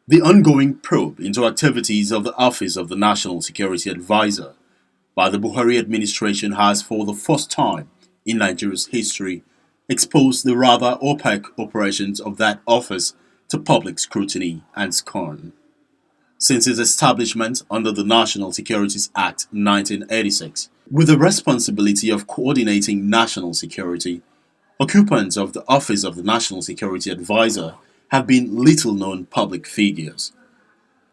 The ongoing probe into activities of the Office of the National Security Advisor by the Buhari administration has, for the first time in Nigeria's history, exposed the rather opaque operations of that office to public scrutiny and scorn. Since its establishment under the National Securities Act 1986, with the responsibility of coordinating national security, occupants of the Office of the National Security Advisor have been little known public figures.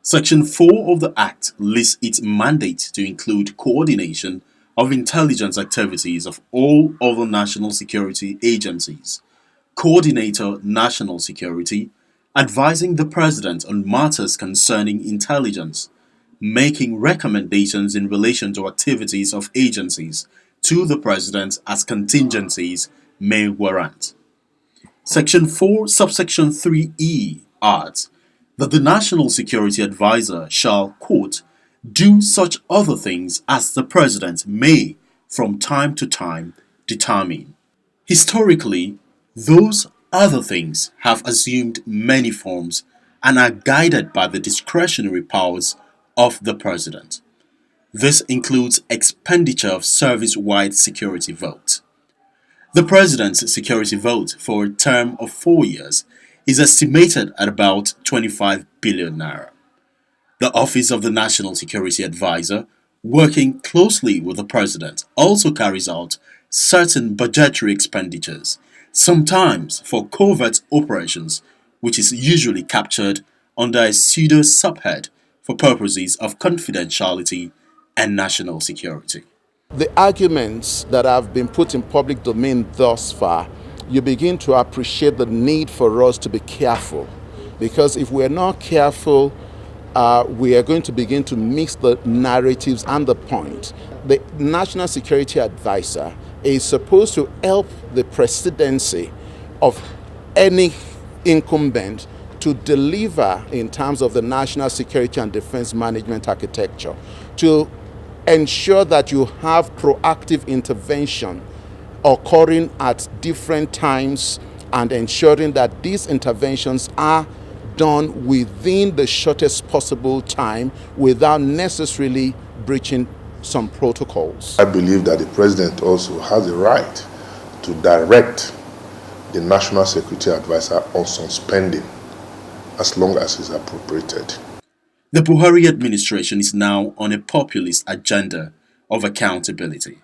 Section 4 of the Act lists its mandate to include coordination of intelligence activities of all other national security agencies, coordinator national security, advising the President on matters concerning intelligence, making recommendations in relation to activities of agencies to the President as contingencies may warrant. Section 4, subsection 3e adds that the National Security Advisor shall, quote, do such other things as the President may, from time to time, determine. Historically, those other things have assumed many forms and are guided by the discretionary powers of the President. This includes expenditure of service-wide security vote. The President's security vote for a term of 4 years is estimated at about 25 billion naira. The Office of the National Security Advisor, working closely with the President, also carries out certain budgetary expenditures, sometimes for covert operations, which is usually captured under a pseudo subhead for purposes of confidentiality and national security. The arguments that have been put in public domain thus far, you begin to appreciate the need for us to be careful. Because if we're not careful, we are going to begin to mix the narratives and the point. The National Security Advisor is supposed to help the presidency of any incumbent to deliver in terms of the national security and defense management architecture, to ensure that you have proactive intervention occurring at different times and ensuring that these interventions are done within the shortest possible time without necessarily breaching some protocols. I believe that the President also has the right to direct the National Security Advisor on some spending as long as it's appropriated. The Buhari administration is now on a populist agenda of accountability.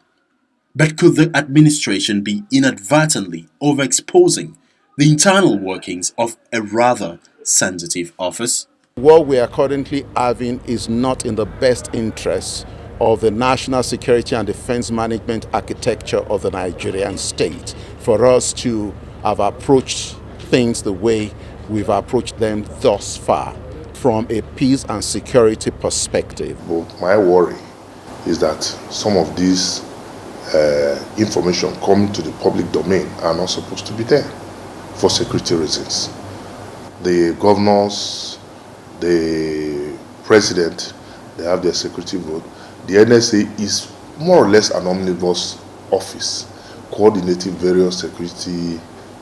But could the administration be inadvertently overexposing the internal workings of a rather sensitive office? What we are currently having is not in the best interest of the national security and defense management architecture of the Nigerian state for us to have approached things the way we've approached them thus far from a peace and security perspective. But my worry is that some of these information coming to the public domain are not supposed to be there for security reasons. The governors, the president, they have their security vote. The NSA is more or less an omnibus office coordinating various security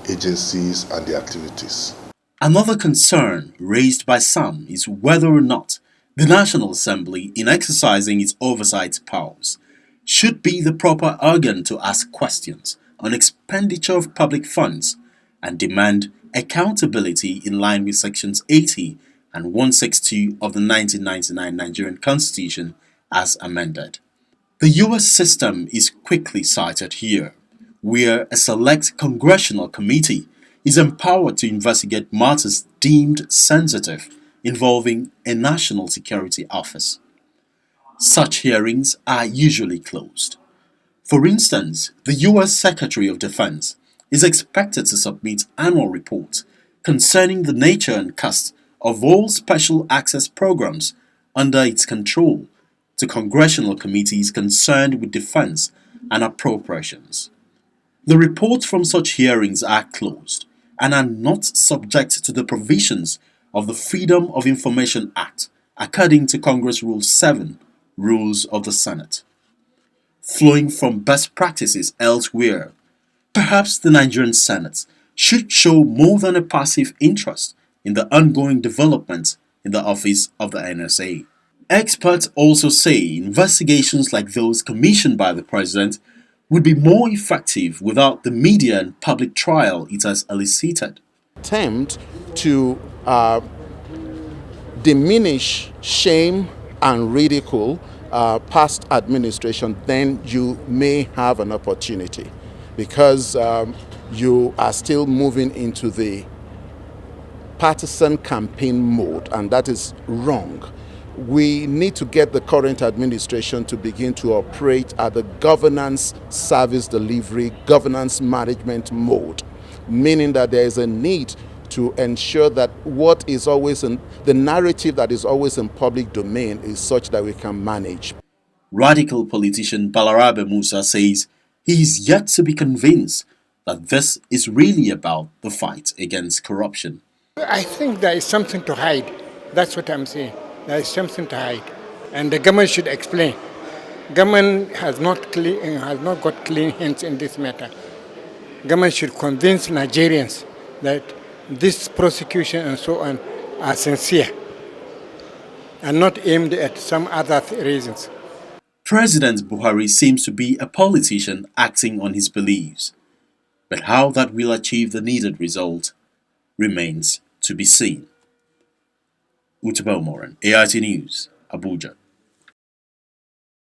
agencies and their activities. Another concern raised by some is whether or not the National Assembly, in exercising its oversight powers, should be the proper organ to ask questions on expenditure of public funds and demand accountability in line with Sections 80 and 162 of the 1999 Nigerian Constitution as amended. The US system is quickly cited here, where a select congressional committee is empowered to investigate matters deemed sensitive involving a national security office. Such hearings are usually closed. For instance, the US Secretary of Defense is expected to submit annual reports concerning the nature and cost of all special access programs under its control to congressional committees concerned with defense and appropriations. The reports from such hearings are closed and are not subject to the provisions of the Freedom of Information Act according to Congress Rule 7, Rules of the Senate. Flowing from best practices elsewhere, perhaps the Nigerian Senate should show more than a passive interest in the ongoing development in the office of the NSA. Experts also say investigations like those commissioned by the president would be more effective without the media and public trial it has elicited. Attempt to diminish, shame, and ridicule past administration, then you may have an opportunity, because you are still moving into the partisan campaign mode, and that is wrong. We need to get the current administration to begin to operate at the governance, service delivery, governance management mode, meaning that there is a need to ensure that what is always in the narrative that is always in public domain is such that we can manage. Radical politician Balarabe Musa says he is yet to be convinced that this is really about the fight against corruption. I think there is something to hide. That's what I'm saying. There is something to hide, and the government should explain. Government has not got clean hands in this matter. Government should convince Nigerians that this prosecution and so on are sincere and not aimed at some other reasons. President Buhari seems to be a politician acting on his beliefs, but how that will achieve the needed result remains to be seen. Utbel Moran, AIT News, Abuja.